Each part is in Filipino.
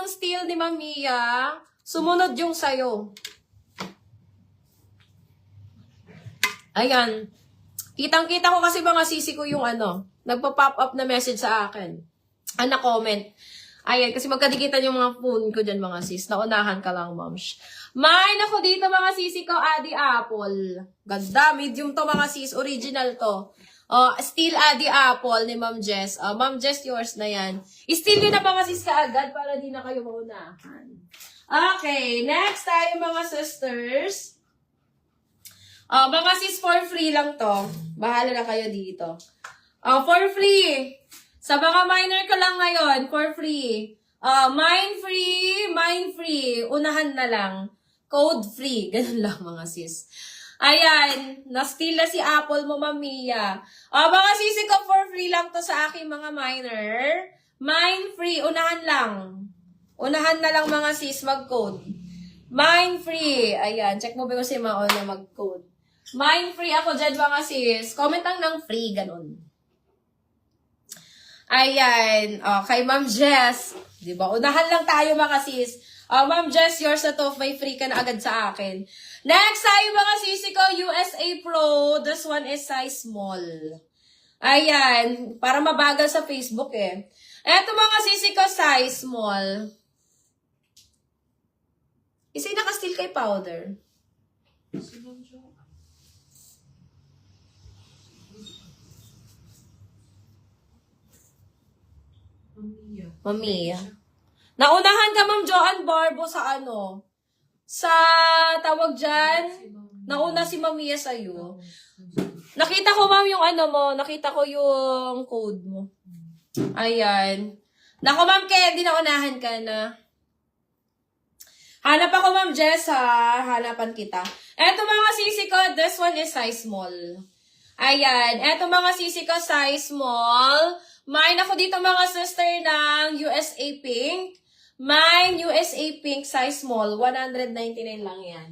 ng steel ni Ma'am Mia, sumunod yung sayo. Ayan. Kitang-kita ko kasi mga sisi ko yung nagpa-pop up na message sa akin. Na-comment. Ayan, kasi magkadikitan yung mga phone ko dyan, mga sis. Naunahan ka lang, moms. Mine ako dito, mga sisi ko, Adi Apple. Ganda, medium to, mga sis. Original to. Still Adi Apple ni Ma'am Jess. Ma'am Jess, yours na yan. Still yun na, mga sis, kaagad para di na kayo maunahan. Okay, next tayo, mga sisters. Mga sis, for free lang to. Bahala na kayo dito. For free. Sa mga minor ko lang ngayon, for free. Mine free. Unahan na lang. Code free. Ganun lang, mga sis. Ayan. Na-steal na si Apple mo, Ma'am Mia. Mga sisi ko, for free lang to sa aking mga minor. Mine free. Unahan lang. Unahan na lang, mga sis, mag-code. Mine free. Ayan. Check mo ba yung si Maon na mag-code. Mine free ako dyan, mga sis. Comment lang ng free, ganun. Ayan. Kay Ma'am Jess. Diba? Unahan lang tayo, mga sis. Ma'am Jess, yours na to. May free ka na agad sa akin. Next tayo, mga sisi ko, USA Pro. This one is size small. Ayan. Para mabagal sa Facebook eh. Eto, mga sisi ko, size small. Isa yung naka-steal kay powder. Mamiya. Naunahan ka, Ma'am Joanne Barbo, sa sa tawag dyan. Nauna si Mamiya sa'yo. Nakita ko, Ma'am, yung mo. Nakita ko yung code mo. Ayan. Naku, Ma'am Candy, naunahan ka na. Hanap ako, Ma'am Jess, ha. Hanapan kita. Eto, mga sisi ko, this one is size small. Ayan. Eto, mga sisi ko, size small. Mine ako dito, mga sister, ng USA Pink. Mine, USA Pink, size small. 199 lang yan.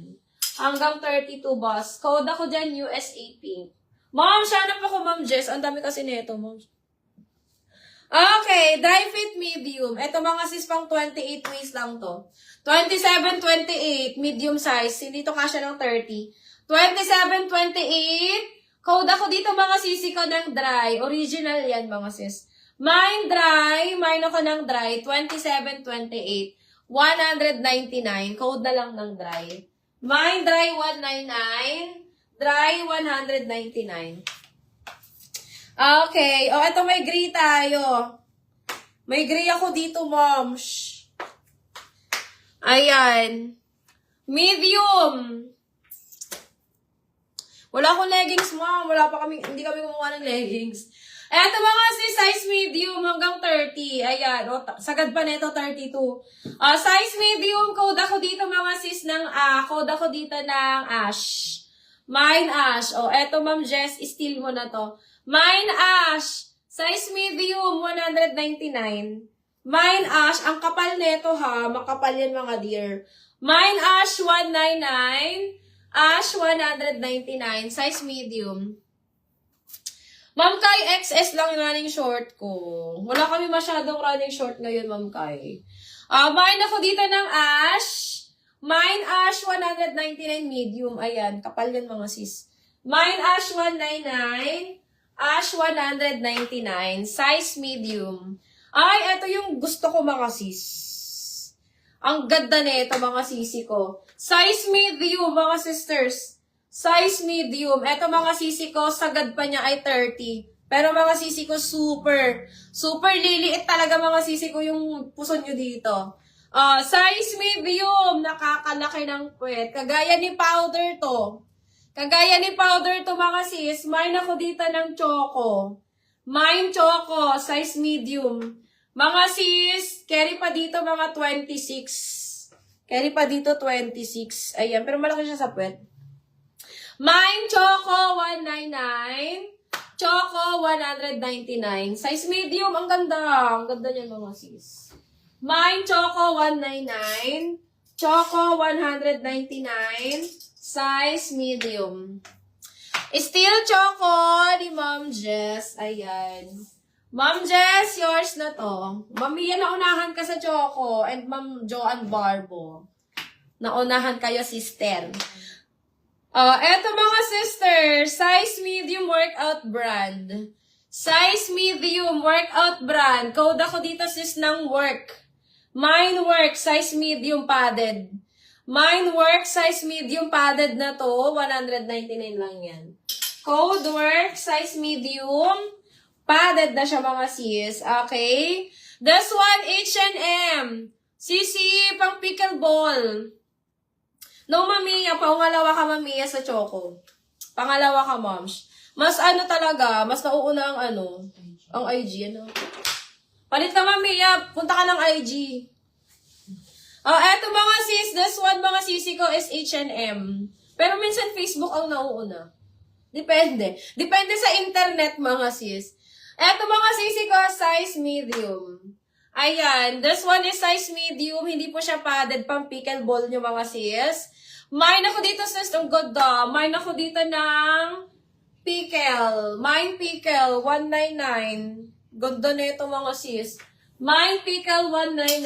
Hanggang 32, boss. Code ako dyan, USA Pink. Ma'am, hanap ako, Ma'am Jess. Ang dami kasi nito, Ma'am. Okay, dry fit medium. Ito, mga sis, pang 28 waist lang to. 27, 28, medium size. Hindi to kasya ng 30. 27, 28. Code ako dito, mga sisi ko ng dry. Original yan, mga sis. Mine dry. Mine ako ng dry. 27, 28. 199. Code na lang ng dry. Mine dry, 199. Dry, 199. Okay. Ito may gray tayo. May gray ako dito, mom. Shh. Ayan. Medium. Wala akong leggings, mom. Hindi kami gumawa ng leggings. Eto, mga sis, size medium hanggang 30. Ayan. Sagad pa nito, 32. Size medium, code ako dito, mga sis, code ako dito ng ash. Mine ash. Eto, Ma'am Jess, steal mo na to. Mine ash. Size medium, 199. Mine ash. Ang kapal nito, ha. Makapal yan, mga dear. Mine ash, 199. Ash, 199. Size medium. Ma'am Kai, XS lang yung running short ko. Wala kami masyadong running short ngayon, Ma'am Kai. Mine ako dito ng ash. Mine ash, 199 medium. Ayan, kapal yan, mga sis. Mine ash, 199. Ash, 199. Size medium. Ay, ito yung gusto ko, mga sis. Ang ganda nito, mga sisi ko. Size medium, mga sisters. Size medium. Ito, mga sisi ko, sagad pa niya ay 30. Pero mga sisi ko, super liliit talaga, mga sisi ko, yung puso nyo dito. Size medium. Nakakalaki ng puwet. Kagaya ni powder to. Mga sis. Mine ako dito ng choco. Mine choco. Size medium. Mga sis, carry pa dito mga 26. Carry pa dito 26. Ayan, pero malaki siya sa puwet. Mine Choco 199. Choco 199. Size medium, ang ganda. Ang ganda niyan, mga sis. Mine Choco 199. Choco 199. Size medium. Still Choco ni Ma'am Jess. Ayan. Ma'am Jess, yours na to. Ma'am Mia, naunahan ka sa Choco. And Ma'am Joanne Barbo. Naunahan kayo, sister. Eto mga sister, size medium workout brand. Size medium workout brand. Code ako dito sis ng work. Mine work, size medium padded. Mine work, size medium padded na to. 199 lang yan. Code work, size medium. Padded na siya mga sis. Okay? This one, H&M. Sisi, pang pickleball. No, Mamiya, pangalawa ka, Mamiya, sa Choco. Pangalawa ka, moms. Mas ano talaga, mas nauuna ang IG, ano. Palit ka, Mamiya, punta ka ng IG. Eto mga sis, this one, mga sisi ko is H&M. Pero minsan Facebook ang nauuna. Depende. Depende sa internet, mga sis. Eto mga sisi ko, size medium. Ayan, this one is size medium. Hindi po siya padded, pang pickleball nyo mga sis. Mine ako dito sis, ang ganda. Mine ako dito ng pickle. Mine pickle, 199. Ganda na ito mga sis. Mine pickle, 199.